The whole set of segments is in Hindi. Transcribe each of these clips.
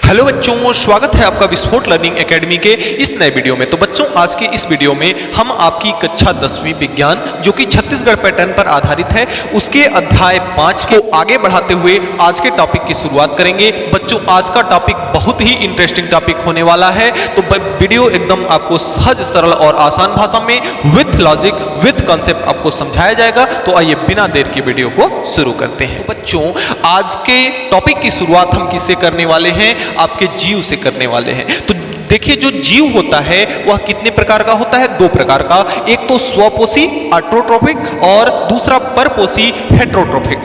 हेलो बच्चों, स्वागत है आपका विस्फोट लर्निंग एकेडमी के इस नए वीडियो में। तो बच्चों, आज के इस वीडियो में हम आपकी कक्षा 10वीं विज्ञान जो कि छत्तीसगढ़ पैटर्न पर आधारित है, उसके अध्याय 5 को आगे बढ़ाते हुए आज के टॉपिक की शुरुआत करेंगे। बच्चों, आज का टॉपिक बहुत ही इंटरेस्टिंग टॉपिक होने वाला है, तो वीडियो एकदम आपको सहज, सरल और आसान भाषा में विथ लॉजिक, विथ कॉन्सेप्ट आपको समझाया जाएगा। तो आइए बिना देर के वीडियो को शुरू करते हैं। तो बच्चों, आज के टॉपिक की शुरुआत हम किससे करने वाले हैं? आपके जीव से करने वाले हैं। तो देखिए, जो जीव होता है वह कितने प्रकार का होता है? दो प्रकार का। एक तो स्वपोषी ऑटोट्रोफिक और दूसरा परपोषी हेटेरोट्रोफिक।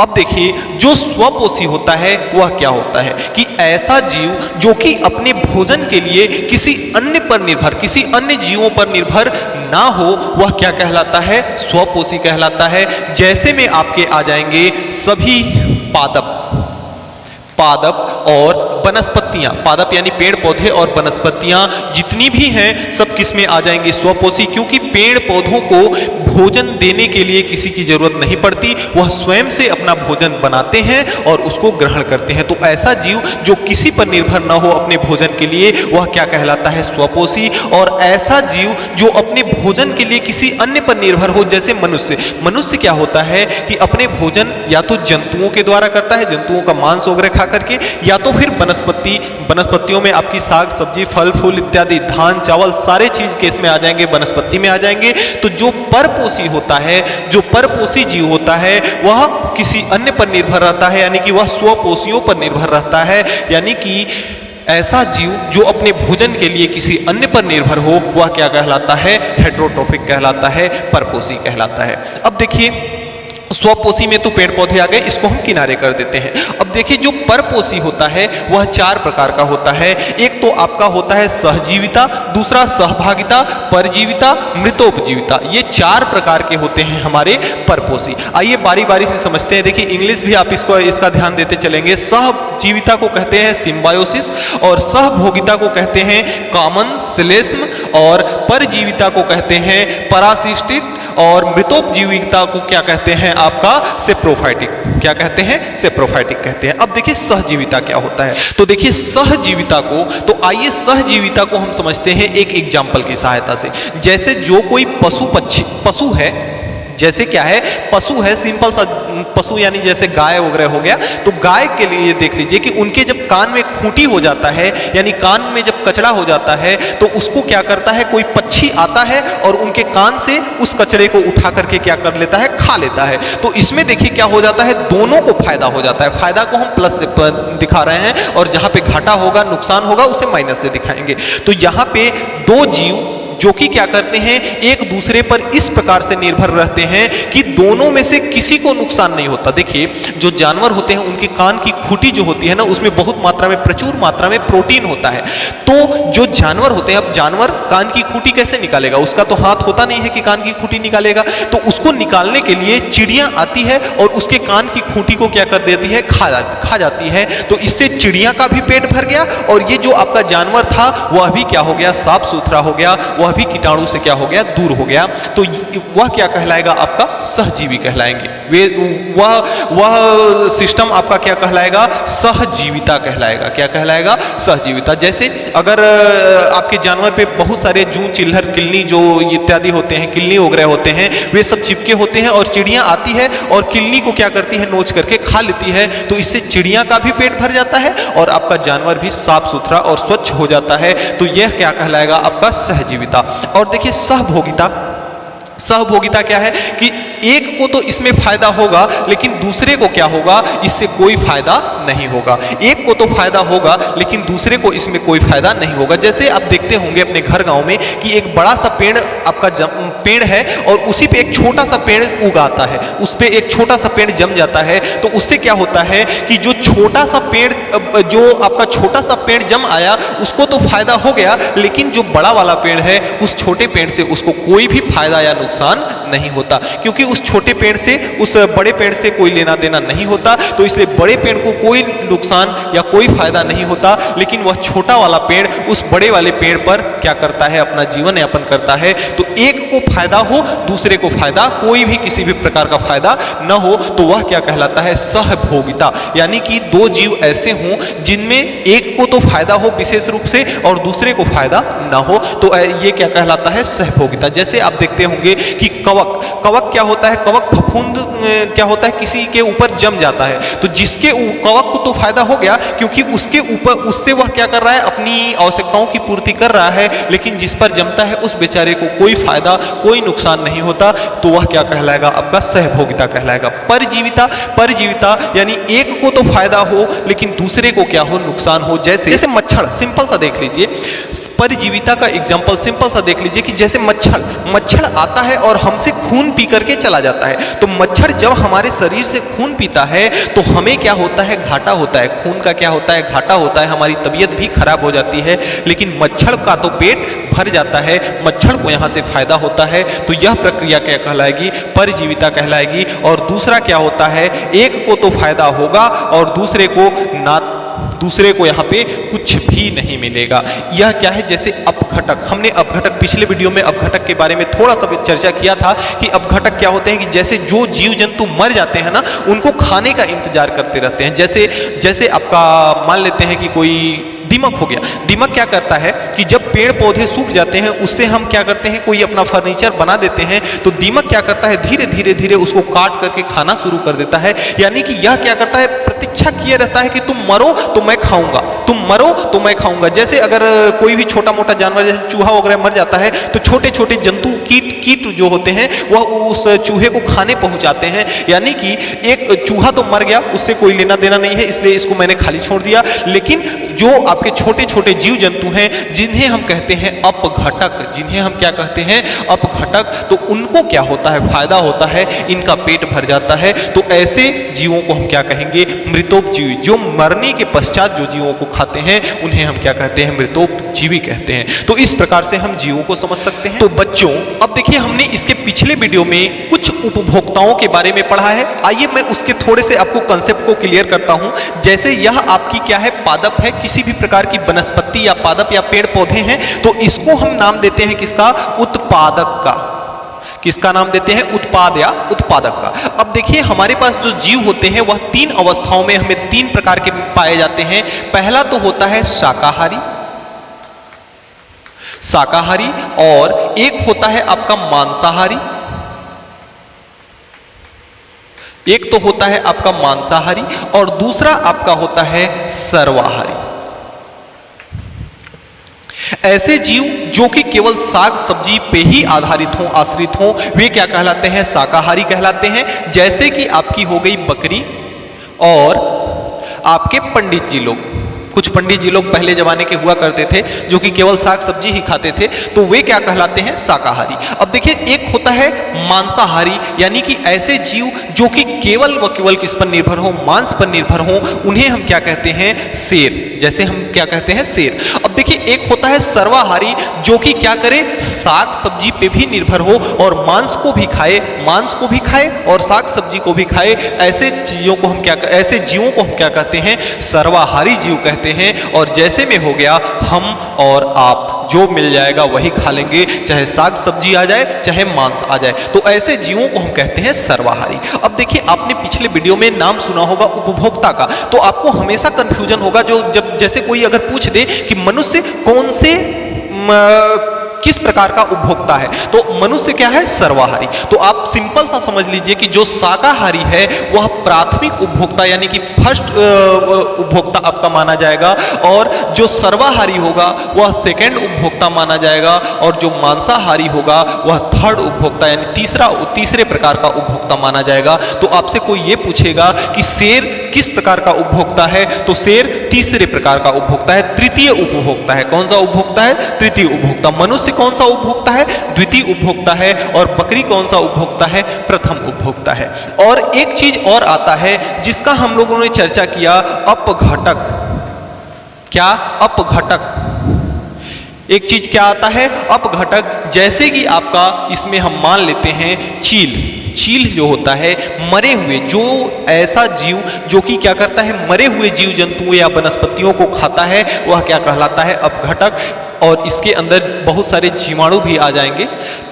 अब देखिए, जो स्वपोषी होता है वह क्या होता है कि ऐसा जीव जो कि अपने भोजन के लिए किसी अन्य पर निर्भर, किसी अन्य जीवों पर निर्भर ना हो, वह क्या कहलाता है? स्वपोषी कहलाता है। जैसे में आपके आ जाएंगे सभी पादप और वनस्पतियां। पादप यानी पेड़ पौधे और वनस्पतियां जितनी भी हैं सब किस में आ जाएंगे? स्वपोषी, क्योंकि पेड़ पौधों को भोजन देने के लिए किसी की जरूरत नहीं पड़ती, वह स्वयं से अपना भोजन बनाते हैं और उसको ग्रहण करते हैं। तो ऐसा जीव जो किसी पर निर्भर ना हो अपने भोजन के लिए, वह क्या कहलाता है? स्वपोषी। और ऐसा जीव जो अपने भोजन के लिए किसी अन्य पर निर्भर हो, जैसे मनुष्य। मनुष्य क्या होता है कि अपने भोजन या तो जंतुओं के द्वारा करता है, जंतुओं का मांस वगैरह खा करके, या तो फिर वनस्पतियों में आपकी साग सब्जी, फल फूल इत्यादि, धान चावल सारे चीज केस में आ जाएंगे, वनस्पति में आ जाएंगे। तो जो परपोषी होता है, जो परपोषी जीव होता है, वह किसी अन्य पर निर्भर रहता है, यानी कि वह स्वपोषियों पर निर्भर रहता है। यानी कि ऐसा जीव जो अपने भोजन के लिए किसी अन्य पर निर्भर हो, वह क्या कहलाता है? हेटेरोट्रोफिक कहलाता है, परपोषी कहलाता है। अब देखिए, स्वपोषी में तो पेड़ पौधे आ गए, इसको हम किनारे कर देते हैं। अब देखिए, जो परपोषी होता है वह चार प्रकार का होता है। एक तो आपका होता है सहजीविता, दूसरा सहभागिता, परजीविता, मृतोपजीविता। ये चार प्रकार के होते हैं हमारे परपोषी। आइए बारी बारी से समझते हैं। देखिए, इंग्लिश भी आप इसका ध्यान देते चलेंगे। सहजीविता को कहते हैं सिम्बायोसिस, और सहभोगिता को कहते हैं कॉमन सिलेस्म, और परजीविता को कहते हैं पैरासिटिक, और मृतोपजीविता को क्या कहते हैं? आपका सेप्रोफाइटिक। क्या कहते हैं? सेप्रोफाइटिक कहते हैं। अब देखिए, सहजीविता क्या होता है। तो देखिए, सहजीविता को, तो आइए सहजीविता को हम समझते हैं एक एग्जाम्पल की सहायता से। जैसे जो कोई पशु है, जैसे क्या है? पशु है, सिंपल सा पशु, यानी जैसे गाय वगैरह हो गया। तो गाय के लिए देख लीजिए कि उनके जब कान में खूंटी हो जाता है, यानी कान में जब कचरा हो जाता है, तो उसको क्या करता है? कोई पक्षी आता है और उनके कान से उस कचरे को उठा करके क्या कर लेता है? खा लेता है। तो इसमें देखिए क्या हो जाता है? दोनों को फायदा हो जाता है। फायदा को हम प्लस से दिखा रहे हैं, और जहां पे घाटा होगा, नुकसान होगा, उसे माइनस से दिखाएंगे। तो यहां पे दो जीव जो कि क्या करते हैं? एक दूसरे पर इस प्रकार से निर्भर रहते हैं कि दोनों में से किसी को नुकसान नहीं होता। देखिए, जो जानवर होते हैं उनके कान की खूंटी जो होती है ना, उसमें बहुत मात्रा में, प्रचुर मात्रा में प्रोटीन होता है। तो जो जानवर होते हैं, अब जानवर कान की खूंटी कैसे निकालेगा? उसका तो हाथ होता नहीं है कि कान की खूंटी निकालेगा। तो उसको निकालने के लिए चिड़िया आती है और उसके कान की खूंटी को क्या कर देती है? खा जाती है। तो इससे चिड़िया का भी पेट भर गया, और ये जो आपका जानवर था वह भी क्या हो गया? साफ सुथरा हो गया, वह भी कीटाणु से क्या हो गया? दूर हो गया। तो वह क्या कहलाएगा? आपका सहजीवी कहलाएंगे। वह सिस्टम आपका क्या कहलाएगा? सहजीविता कहलाएगा। क्या कहलाएगा? सहजीविता। जैसे अगर आपके जानवर पे बहुत सारे जूं, चिल्हर, किलनी जो इत्यादि होते हैं, किलनी वगैरह होते हैं, वे सब चिपके होते हैं, और चिड़िया आती है और किलनी को क्या करती है? नोच करके खा लेती है। तो इससे चिड़िया का भी पेट भर जाता है और आपका जानवर भी साफ सुथरा और स्वच्छ हो जाता है। तो यह क्या कहलाएगा? आपका सहजीविता। और देखिए, सहभोगिता क्या है कि एक को तो इसमें फायदा होगा, लेकिन दूसरे को क्या होगा? इससे कोई फायदा नहीं होगा। एक को तो फायदा होगा, लेकिन दूसरे को इसमें कोई फायदा नहीं होगा। जैसे आप देखते होंगे अपने घर गांव में कि एक बड़ा सा पेड़ आपका पेड़ है, और उसी पे एक छोटा सा पेड़ उगाता है, उस पे एक छोटा सा पेड़ जम जाता है। तो उससे क्या होता है कि जो छोटा सा पेड़, जो आपका छोटा सा पेड़ जम आया, उसको तो फायदा हो गया, लेकिन जो बड़ा वाला पेड़ है, उस छोटे पेड़ से उसको कोई भी फायदा या नुकसान नहीं होता, क्योंकि उस छोटे पेड़ से उस बड़े पेड़ से कोई लेना देना नहीं होता। तो इसलिए बड़े पेड़ को कोई नुकसान या कोई फायदा नहीं होता, लेकिन वह छोटा वाला पेड़ उस बड़े वाले पेड़ पर क्या करता है, अपना जीवन यापन करता है। तो एक को फायदा हो, दूसरे को फायदा, कोई भी किसी भी प्रकार का फायदा न हो, तो वह क्या कहलाता है, सहभोगिता। यानी कि दो जीव ऐसे हों जिनमें एक को तो फायदा हो विशेष रूप से और दूसरे को फायदा ना हो, तो ये क्या कहलाता है, सहभोगिता। जैसे आप देखते होंगे कि कवक क्या होता है, कवक फफूंद क्या होता है, किसी के ऊपर जम जाता है, तो जिसके कवक को तो फायदा हो गया क्योंकि उसके ऊपर उससे वह क्या कर रहा है, अपनी आवश्यकताओं की पूर्ति कर रहा है, लेकिन जिस पर जमता है उस बेचारे को कोई फायदा कोई नुकसान नहीं होता, तो वह क्या कहलाएगा, आपका सहभोगिता कहलाएगा। परजीविता यानी एक को तो फायदा हो लेकिन दूसरे को क्या हो, नुकसान हो। जैसे मच्छर, सिंपल सा देख लीजिए, परजीविता का एग्जांपल सिंपल सा देख लीजिए कि जैसे मच्छर आता है और हमसे खून पी करके चला जाता है। तो मच्छर जब हमारे शरीर से खून पीता है तो हमें क्या होता है, घाटा होता है, खून का क्या होता है, घाटा होता है, हमारी तबीयत भी खराब हो जाती है। लेकिन मच्छर का तो पेट भर जाता है, मच्छर को यहाँ से फायदा होता है। तो यह प्रक्रिया क्या कहलाएगी, परजीविता कहलाएगी। और दूसरा क्या होता है, एक को तो फायदा होगा और दूसरे को यहाँ पे कुछ भी नहीं मिलेगा। यह क्या है, जैसे अपघटक, हमने अपघटक पिछले वीडियो में अपघटक के बारे में थोड़ा सा चर्चा किया था कि अपघटक क्या होते हैं कि जैसे जो जीव जंतु मर जाते हैं ना, उनको खाने का इंतजार करते रहते हैं। जैसे आपका मान लेते हैं कि कोई दीमक हो गया। दीमक क्या करता है कि जब पेड़ पौधे सूख जाते हैं उससे हम क्या करते हैं, कोई अपना फर्नीचर बना देते हैं, तो दीमक क्या करता है, धीरे धीरे उसको काट करके खाना शुरू कर देता है। यानी कि यह क्या करता है, प्रतीक्षा किए रहता है कि तुम मरो तो मैं खाऊंगा, तुम मरो तो मैं खाऊंगा। जैसे अगर कोई भी छोटा मोटा जानवर जैसे चूहा वगैरह मर जाता है तो छोटे छोटे जंतु कीट जो होते हैं वह उस चूहे को खाने पहुंचाते हैं। यानी कि एक चूहा तो मर गया, उससे कोई लेना देना नहीं है, इसलिए इसको मैंने खाली छोड़ दिया। लेकिन जो आपके छोटे छोटे जीव जंतु हैं जिन्हें हम कहते हैं अपघटक, जिन्हें हम क्या कहते हैं, अपघटक, तो उनको क्या होता है, फायदा होता है, इनका पेट भर जाता है। तो ऐसे जीवों को हम क्या कहेंगे, मृतोपजीवी। जो मरने के पश्चात जो जीवों को खाते हैं उन्हें हम क्या कहते हैं, मृतोपजीवी कहते हैं। तो इस प्रकार से हम जीवों को समझ सकते हैं। तो बच्चों अब देखिए, हमने इसके पिछले वीडियो में कुछ उपभोक्ताओं के बारे में पढ़ा है। आइए मैं उसके थोड़े से आपको कंसेप्ट को क्लियर करता हूं। जैसे यह आपकी क्या है, पादप है, किसी भी प्रकार की वनस्पति या पादप या पेड़ पौधे हैं, तो इसको हम नाम देते हैं किसका, उत्पादक का। किसका नाम देते हैं, उत्पाद या उत्पादक का। अब देखिए, हमारे पास जो जीव होते हैं वह तीन अवस्थाओं में हमें तीन प्रकार के पाए जाते हैं। पहला तो होता है शाकाहारी, और एक होता है आपका मांसाहारी, एक तो होता है आपका मांसाहारी और दूसरा आपका होता है सर्वाहारी। ऐसे जीव जो कि केवल साग सब्जी पे ही आश्रित हों, वे क्या कहलाते हैं, शाकाहारी कहलाते हैं। जैसे कि आपकी हो गई बकरी और आपके पंडित जी लोग। कुछ पंडित जी लोग पहले जमाने के हुआ करते थे जो कि केवल साग सब्जी ही खाते थे, तो वे क्या कहलाते हैं, शाकाहारी। अब देखिए, एक होता है मांसाहारी, यानी कि ऐसे जीव जो कि केवल व केवल किस पर निर्भर हो, मांस पर निर्भर हो, उन्हें हम क्या कहते हैं, शेर। जैसे हम क्या कहते हैं, शेर। अब देखिए, एक होता है सर्वाहारी, जो कि क्या करे, साग सब्जी पे भी निर्भर हो और मांस को भी खाए और साग सब्जी को भी खाए। ऐसे जीवों को हम क्या कहते हैं, सर्वाहारी जीव कहते हैं। और जैसे में हो गया, हम और आप जो मिल जाएगा वही खा लेंगे, चाहे साग सब्जी आ जाए चाहे मांस आ जाए, तो ऐसे जीवों को हम कहते हैं सर्वाहारी। अब देखिए, आपने पिछले वीडियो में नाम सुना होगा उपभोक्ता का, तो आपको हमेशा कंफ्यूजन होगा जब जैसे कोई अगर पूछ दे कि मनुष्य कौन से किस प्रकार का उपभोक्ता है, तो मनुष्य क्या है, सर्वाहारी। तो आप सिंपल सा समझ लीजिए कि जो शाकाहारी है वह प्राथमिक उपभोक्ता यानी कि फर्स्ट उपभोक्ता आपका माना जाएगा, और जो सर्वाहारी होगा वह सेकंड उपभोक्ता माना जाएगा, और जो मांसाहारी होगा वह थर्ड उपभोक्ता यानी तीसरे प्रकार का उपभोक्ता माना जाएगा। तो आपसे कोई ये पूछेगा कि शेर किस प्रकार का उपभोक्ता है, तो शेर तीसरे प्रकार का उपभोक्ता है, तृतीय उपभोक्ता है। कौन सा उपभोक्ता है, तृतीय उपभोक्ता। मनुष्य कौन सा उपभोक्ता है, द्वितीय उपभोक्ता है, और बकरी कौन सा उपभोक्ता है, प्रथम उपभोक्ता है। और एक चीज और आता है जिसका हम लोगों ने चर्चा किया, अपघटक। क्या, अपघटक। एक चीज क्या आता है, अपघटक। जैसे कि आपका इसमें हम मान लेते हैं चील। चील जो होता है मरे हुए, जो ऐसा जीव जो कि क्या करता है, मरे हुए जीव जंतुओं या वनस्पतियों को खाता है, वह क्या कहलाता है, अपघटक। और इसके अंदर बहुत सारे जीवाणु भी आ जाएंगे।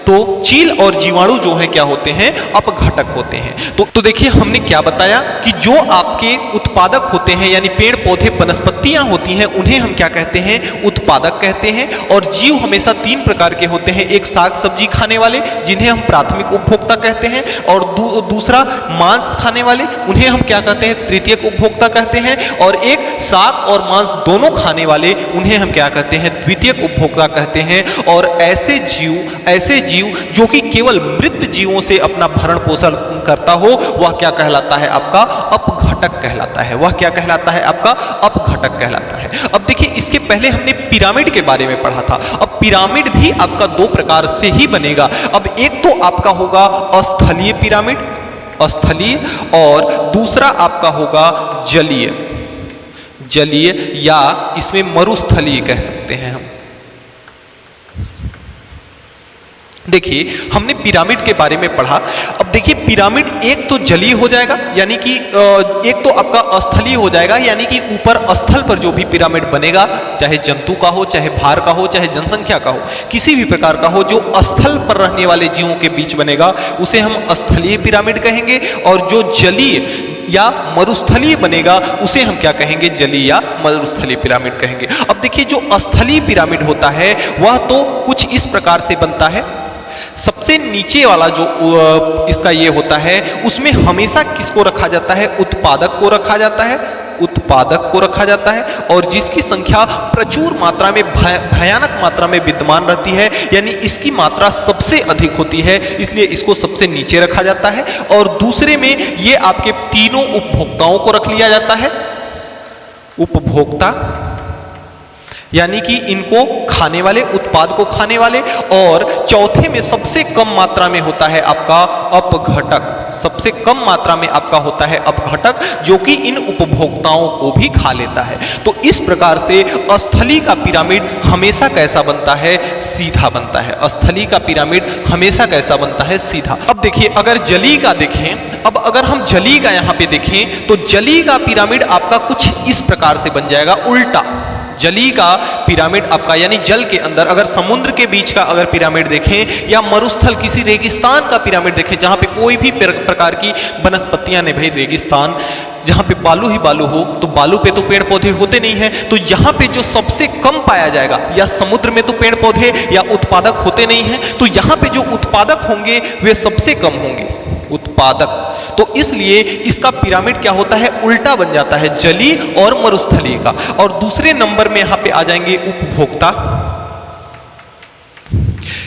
तो चील और जीवाणु जो है क्या होते हैं, अपघटक होते हैं। तो देखिए हमने क्या बताया कि जो आपके उत्पादक होते हैं, यानी पेड़ पौधे वनस्पतियां होती हैं, उन्हें हम क्या कहते हैं, उत्पादक कहते हैं। और जीव हमेशा 3 प्रकार के होते हैं। एक साग सब्जी खाने वाले, जिन्हें हम प्राथमिक उपभोक्ता कहते हैं, और दूसरा मांस खाने वाले, उन्हें हम क्या कहते हैं, तृतीयक उपभोक्ता कहते हैं। और एक साग और मांस दोनों खाने वाले, उन्हें हम क्या कहते हैं, द्वितीयक उपभोक्ता कहते हैं। और ऐसे जीव जो कि केवल मृत जीवों से अपना भरण पोषण करता हो, वह क्या कहलाता है, आपका अपघटक कहलाता है। वह क्या कहलाता है, आपका अपघटक कहलाता है। अब देखिए इसके पहले हमने पिरामिड के बारे में पढ़ा था। अब पिरामिड भी आपका 2 प्रकार से ही बनेगा। अब एक तो आपका होगा अस्थलीय पिरामिड, अस्थलीय, और दूसरा आपका होगा जलीय, या इसमें मरुस्थलीय कह सकते हैं हम। देखिए हमने पिरामिड के बारे में पढ़ा। अब देखिए पिरामिड एक तो जलीय हो जाएगा, यानी कि एक तो आपका अस्थलीय हो जाएगा, यानी कि ऊपर स्थल पर जो भी पिरामिड बनेगा, चाहे जंतु का हो, चाहे भार का हो, चाहे जनसंख्या का हो, किसी भी प्रकार का हो, जो स्थल पर रहने वाले जीवों के बीच बनेगा, उसे हम स्थलीय पिरामिड कहेंगे। और जो जलीय या मरुस्थलीय बनेगा, उसे हम क्या कहेंगे, जलीय या मरुस्थलीय पिरामिड कहेंगे। अब देखिए जो स्थलीय पिरामिड होता है वह तो कुछ इस प्रकार से बनता है। सबसे नीचे वाला जो इसका ये होता है, उसमें हमेशा किसको रखा जाता है, उत्पादक को रखा जाता है, उत्पादक को रखा जाता है। और जिसकी संख्या प्रचुर मात्रा में, भयानक मात्रा में विद्यमान रहती है, यानी इसकी मात्रा सबसे अधिक होती है, इसलिए इसको सबसे नीचे रखा जाता है। और दूसरे में ये आपके तीनों उपभोक्ताओं को रख लिया जाता है, उपभोक्ता, यानी कि इनको खाने वाले, उत्पाद को खाने वाले। और चौथे में सबसे कम मात्रा में होता है आपका अपघटक, सबसे कम मात्रा में आपका होता है अपघटक, जो कि इन उपभोक्ताओं को भी खा लेता है। तो इस प्रकार से स्थलीय का पिरामिड हमेशा कैसा बनता है, सीधा बनता है। स्थलीय का पिरामिड हमेशा कैसा बनता है, सीधा। अब देखिए अगर जलीय का देखें, अब अगर हम जलीय का यहाँ पे देखें, तो जलीय का पिरामिड आपका कुछ इस प्रकार से बन जाएगा, उल्टा। जलीय का पिरामिड आपका, यानी जल के अंदर, अगर समुद्र के बीच का अगर पिरामिड देखें, या मरुस्थल किसी रेगिस्तान का पिरामिड देखें, जहां पे कोई भी प्रकार की वनस्पतियां नहीं, भाई रेगिस्तान जहां पे बालू ही बालू हो, तो बालू पे तो पेड़ पौधे होते नहीं हैं। तो यहाँ पे जो सबसे कम पाया जाएगा, या समुद्र में तो पेड़ पौधे या उत्पादक होते नहीं हैं, तो यहाँ पे जो उत्पादक होंगे वे सबसे कम होंगे, उत्पादक। तो इसलिए इसका पिरामिड क्या होता है, उल्टा बन जाता है, जलीय और मरुस्थलीय का। और दूसरे नंबर में यहां पे आ जाएंगे उपभोक्ता,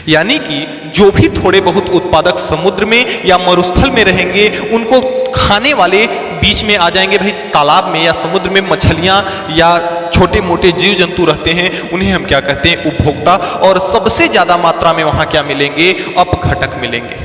यानी कि जो भी थोड़े बहुत उत्पादक समुद्र में या मरुस्थल में रहेंगे, उनको खाने वाले बीच में आ जाएंगे, भाई तालाब में या समुद्र में मछलियां या छोटे मोटे जीव जंतु रहते हैं, उन्हें हम क्या कहते हैं, उपभोक्ता। और सबसे ज्यादा मात्रा में वहां क्या मिलेंगे, अपघटक मिलेंगे।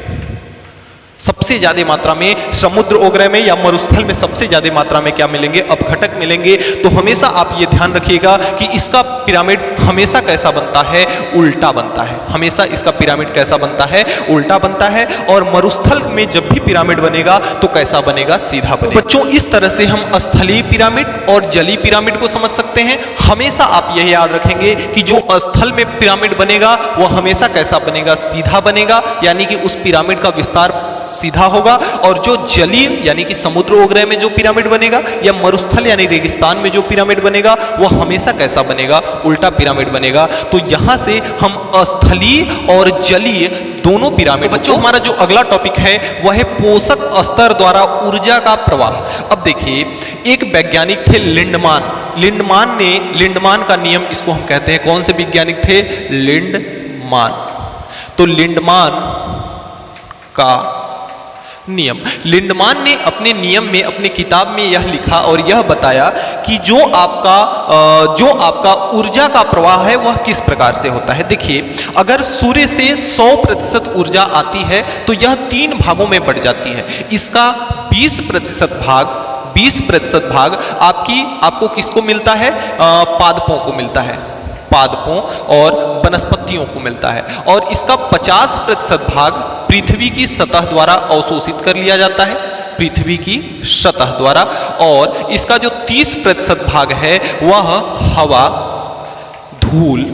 सबसे ज्यादा मात्रा में समुद्र ओगरे में या मरुस्थल में सबसे ज्यादा मात्रा में क्या मिलेंगे, अपघटक मिलेंगे। तो हमेशा आप ये ध्यान रखिएगा कि इसका पिरामिड हमेशा कैसा बनता है, उल्टा बनता है। हमेशा इसका पिरामिड कैसा बनता है, उल्टा बनता है। और मरुस्थल में जब भी पिरामिड बनेगा तो कैसा बनेगा, सीधा बनेगा। बच्चों इस तरह से हम स्थलीय पिरामिड और जलीय पिरामिड को समझ सकते हैं। हमेशा आप यह याद रखेंगे कि जो स्थल में पिरामिड बनेगा वह हमेशा कैसा बनेगा, सीधा बनेगा, यानी कि उस पिरामिड का विस्तार सीधा होगा। और जो जलीय यानी कि समुद्र उपग्रह में जो पिरामिड बनेगा, या मरुस्थल यानी रेगिस्तान में जो पिरामिड बनेगा, वह हमेशा कैसा बनेगा, उल्टा पिरामिड बनेगा। तो यहां से हम स्थलीय और जलीय दोनों पिरामिड। बच्चों हमारा जो अगला टॉपिक है वह है पोषक स्तर द्वारा ऊर्जा का प्रवाह। अब देखिए एक वैज्ञानिक थे लिंडमान का नियम इसको हम कहते हैं। कौन से वैज्ञानिक थे, लिंडमान। तो लिंडमान का नियम, लिंडमान ने अपने नियम में, अपने किताब में यह लिखा और यह बताया कि जो आपका ऊर्जा का प्रवाह है वह किस प्रकार से होता है। देखिए अगर सूर्य से 100% ऊर्जा आती है तो यह 3 भागों में बढ़ जाती है। इसका 20% भाग आपको किसको मिलता है, पादपों को मिलता है। पादपों और वनस्पतियों को मिलता है और इसका 50% भाग पृथ्वी की सतह द्वारा अवशोषित कर लिया जाता है, पृथ्वी की सतह द्वारा, और इसका जो 30% भाग है वह हवा, धूल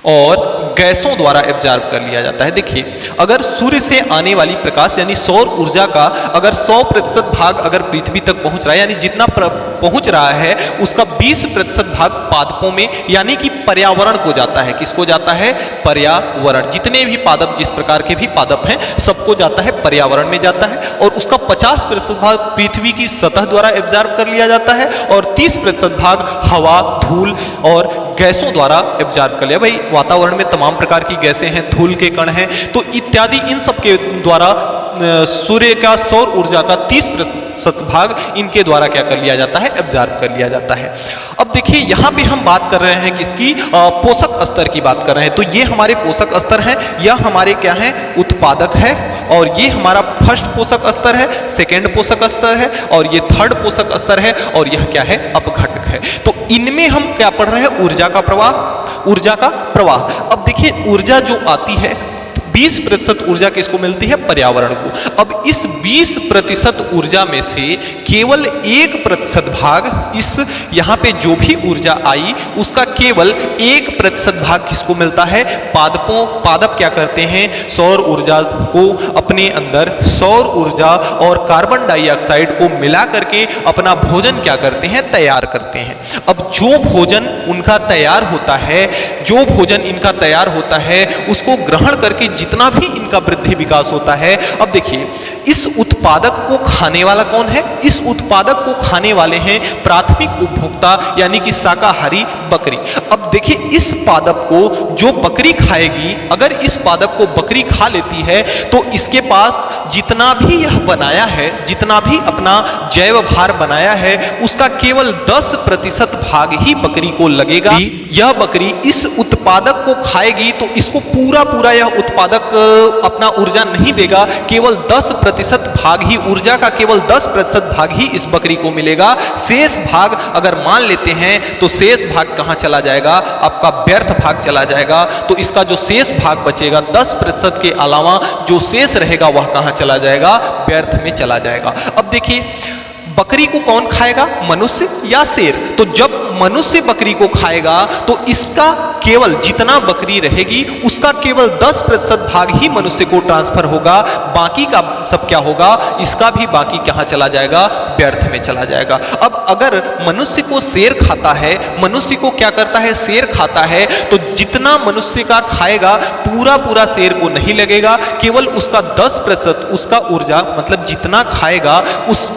और गैसों द्वारा एब्जॉर्ब कर लिया जाता है। देखिए, अगर सूर्य से आने वाली प्रकाश यानी सौर ऊर्जा का अगर 100% भाग अगर पृथ्वी तक पहुंच रहा है, यानी जितना पहुंच रहा है उसका 20% भाग पादपों में यानी कि पर्यावरण को जाता है। किसको जाता है? पर्यावरण। जितने भी पादप, जिस प्रकार के भी पादप हैं, सबको जाता है, पर्यावरण में जाता है, और उसका 50% भाग पृथ्वी की सतह द्वारा एब्जॉर्ब कर लिया जाता है और 30% भाग हवा, धूल और गैसों द्वारा एब्जॉर्ब कर लिया। भाई, वातावरण में तमाम प्रकार की गैसें हैं, धूल के कण हैं, तो इत्यादि इन सब के द्वारा सूर्य का सौर ऊर्जा का 30% भाग इनके द्वारा क्या कर लिया जाता है? एब्जॉर्ब कर लिया जाता है। अब देखिए, यहाँ पे हम बात कर रहे हैं किसकी? पोषक स्तर की बात कर रहे हैं। तो ये हमारे पोषक स्तर हैं, यह हमारे क्या हैं? उत्पादक है, और ये हमारा फर्स्ट पोषक स्तर है, सेकेंड पोषक स्तर है, और ये थर्ड पोषक स्तर है, और यह क्या है? अपघटक है। तो इनमें हम क्या पढ़ रहे हैं? ऊर्जा का प्रवाह, ऊर्जा का प्रवाह। अब देखिए, ऊर्जा जो आती है, 20% ऊर्जा किसको मिलती है? पर्यावरण को। अब इस 20% ऊर्जा में से केवल 1% भाग, इस यहाँ पे जो भी ऊर्जा आई उसका केवल 1% भाग किसको मिलता है? पादपों। पादप क्या करते हैं? सौर ऊर्जा को अपने अंदर, सौर ऊर्जा और कार्बन डाइऑक्साइड को मिला करके अपना भोजन क्या करते हैं? तैयार करते हैं। अब जो भोजन उनका तैयार होता है, जो भोजन इनका तैयार होता है, उसको ग्रहण करके जितना भी इनका वृद्धि विकास होता है। अब देखिए, इस उत्पादक को खाने वाला कौन है? इस उत्पादक को खाने वाले हैं प्राथमिक उपभोक्ता यानी कि शाकाहारी बकरी। अब देखिए, इस पादप को जो बकरी खाएगी, अगर इस पादप को बकरी खा लेती है तो इसके पास जितना भी यह बनाया है, जितना भी अपना जैव भार बनाया है, उसका केवल 10% भाग ही बकरी को लगेगा। यह बकरी इस उत्पादक को खाएगी तो इसको पूरा यह उत्पादक अपना ऊर्जा नहीं देगा, केवल 10% भाग ही, ऊर्जा का केवल 10% भाग ही इस बकरी को मिलेगा। शेष भाग अगर मान लेते हैं तो शेष भाग कहां चला जाएगा? आपका व्यर्थ भाग चला जाएगा। तो इसका जो शेष भाग बचेगा, 10% के अलावा जो शेष रहेगा वह कहां चला जाएगा? व्यर्थ में चला जाएगा। अब देखिए, बकरी को कौन खाएगा? मनुष्य या शेर? तो जब मनुष्य बकरी को खाएगा तो इसका केवल जितना बकरी रहेगी उसका केवल 10% भाग ही मनुष्य को ट्रांसफर होगा, बाकी का सब क्या होगा? इसका भी बाकी कहां चला जाएगा? व्यर्थ में चला जाएगा। अब अगर मनुष्य को शेर खाता है, मनुष्य को क्या करता है? शेर खाता है, तो जितना मनुष्य का खाएगा पूरा शेर को नहीं लगेगा, केवल उसका 10% उसका ऊर्जा, मतलब जितना खाएगा उस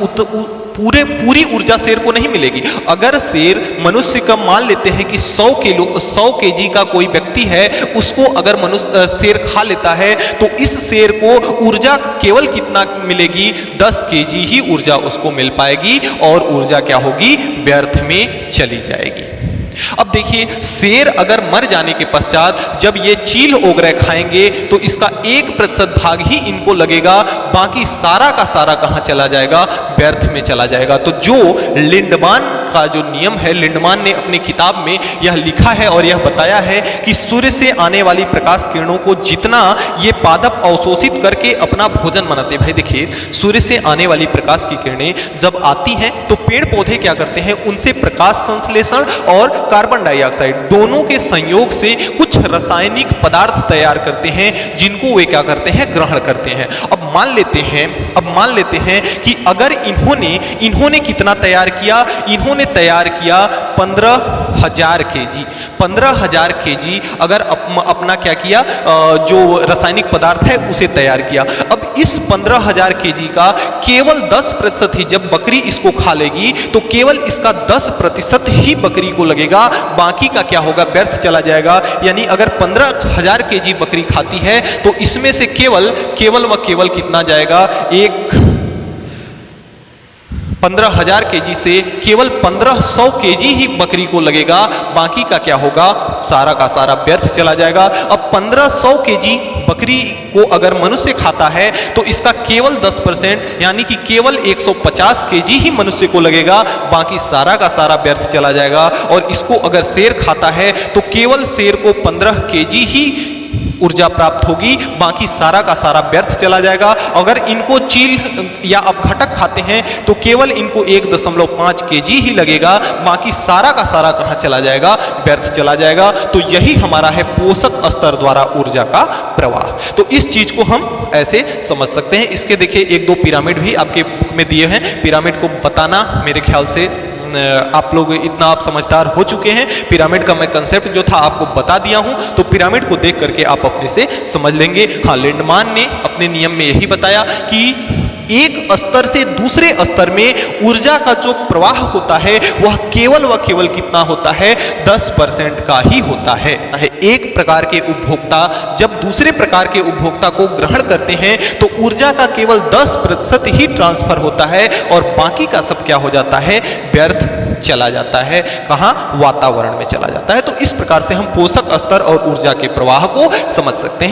पूरी ऊर्जा शेर को नहीं मिलेगी। अगर शेर मनुष्य का मान लेते हैं कि 100 केजी का कोई व्यक्ति है, उसको अगर मनुष्य शेर खा लेता है तो इस शेर को ऊर्जा केवल कितना मिलेगी? 10 केजी ही ऊर्जा उसको मिल पाएगी और ऊर्जा क्या होगी? व्यर्थ में चली जाएगी। अब देखिए, शेर अगर मर जाने के पश्चात जब ये चील ओगरे खाएंगे तो इसका 1% भाग ही इनको लगेगा, बाकी सारा का सारा कहां चला जाएगा? व्यर्थ में चला जाएगा। तो जो लिंडमान का जो नियम है, लिंडमान ने अपनी किताब में यह लिखा है और यह बताया है कि सूर्य से आने वाली प्रकाश किरणों को जितना ये पादप अवशोषित करके अपना भोजन बनाते हैं। भाई देखिए, सूर्य से आने वाली प्रकाश की किरणें जब आती हैं तो पेड़ पौधे क्या करते हैं? उनसे प्रकाश संश्लेषण और कार्बन डाइऑक्साइड दोनों के संयोग से कुछ रासायनिक पदार्थ तैयार करते हैं, जिनको वे क्या करते हैं? ग्रहण करते हैं। अब मान लेते हैं कि अगर इन्होंने कितना तैयार किया? इन्होंने तैयार किया 15,000 केजी। 15,000 केजी अगर अपना क्या किया? जो रासायनिक पदार्थ है उसे तैयार किया। अब इस 15,000 केजी का केवल 10% ही, जब बकरी इसको खा लेगी तो केवल इसका 10% ही बकरी को लगेगा, बाकी का क्या होगा? व्यर्थ चला जाएगा। यानी अगर 15,000 केजी बकरी खाती है तो इसमें से केवल कितना जाएगा? 15,000 केजी से केवल 1,500 केजी ही बकरी को लगेगा, बाकी का क्या होगा? सारा का सारा व्यर्थ चला जाएगा। अब 1,500 केजी बकरी को अगर मनुष्य खाता है तो इसका केवल 10% यानी कि केवल 150 केजी ही मनुष्य को लगेगा, बाकी सारा का सारा व्यर्थ चला जाएगा। और इसको अगर शेर खाता है तो केवल शेर को 15 केजी ही ऊर्जा प्राप्त होगी, बाकी सारा का सारा व्यर्थ चला जाएगा। अगर इनको चील या अपघटक खाते हैं तो केवल इनको 1.5 केजी ही लगेगा, बाकी सारा का सारा कहाँ चला जाएगा, व्यर्थ चला जाएगा। तो यही हमारा है पोषक स्तर द्वारा ऊर्जा का प्रवाह। तो इस चीज को हम ऐसे समझ सकते हैं। इसके देखिए 1-2 पिरामिड भी आपके बुक में दिए हैं। पिरामिड को बताना मेरे ख्याल से आप लोग इतना आप समझदार हो चुके हैं। पिरामिड का मैं कंसेप्ट जो था आपको बता दिया हूं, तो पिरामिड को देख करके आप अपने से समझ लेंगे। हाँ, लिंडमान ने अपने नियम में यही बताया कि एक स्तर से दूसरे स्तर में ऊर्जा का जो प्रवाह होता है वह केवल व केवल कितना होता है, 10% का ही होता है। एक प्रकार के उपभोक्ता जब दूसरे प्रकार के उपभोक्ता को ग्रहण करते हैं तो ऊर्जा का केवल 10% ही ट्रांसफर होता है और बाकी का सब क्या हो जाता है, व्यर्थ चला जाता है। कहाँ, वातावरण में चला जाता है। तो इस प्रकार से हम पोषक स्तर और ऊर्जा के प्रवाह को समझ सकते हैं।